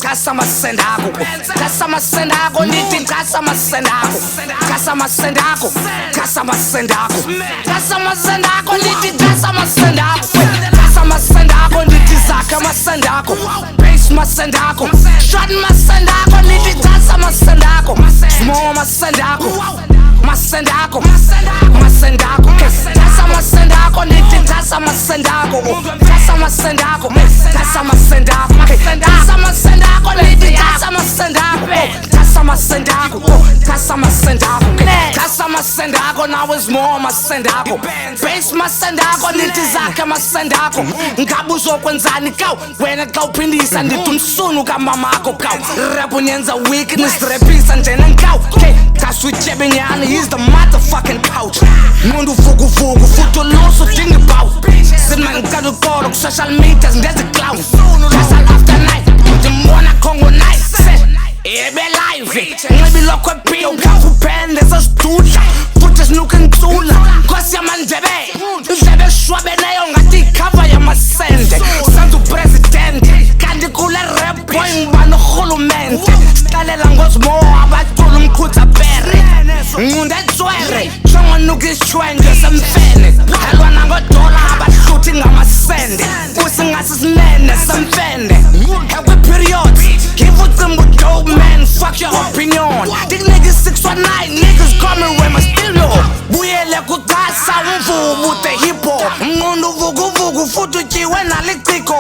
Casa masendako, casa masendako, niti casa masendako, casa masendako, casa masendako, casa masendako, niti casa masendako, casa masendako, niti zaka masendako, bass masendako, shot masendako, niti casa masendako, small masendako, masendako, masendako, casa masendako, niti casa masendako, casa masendako, casa masendako, casa masendako, niti casa masendako, casa masendako, casa masendako, casa masendako, now is more masendako, bass masendako, niti zaka masendako, ngabe uzokwenzani kaw, wena kaw phindisa ndithi umsunu kamamako kaw, rap unyenza weakness, rapisa njena nkaw, kaswitshebe nyani, he's the motherfucking couch, muntu vuguvugu futhi ulusu dinga ibawu, sinma ngicala ukolo ku social media ngenza clown, hustle after night, ndimbona khongo nice, ebe live, nxiba ilokho epiyo ukhafu uphende sesidudla, futhi sinuka intsula, nkosi yamandebele, indlebe eshwabeneyo ngathi ikhava yamasende, senza upresidente, kanti kule rap boy ngibana urhulumente, sihlalela ngozimo abacula umkhutha bere, nqunda etswere, shongo nuka isichwenje semfene, helwa nangodola abahluthi ngamasende, usingasi sinene semfende, hekwe period, give ucimba dope man, fuck your opinion, these niggas 619, niggas coming with my stereo, buyele kukasa umvubu the hip hop, nqunda uvuguvugu futhi utyiwe naliciko.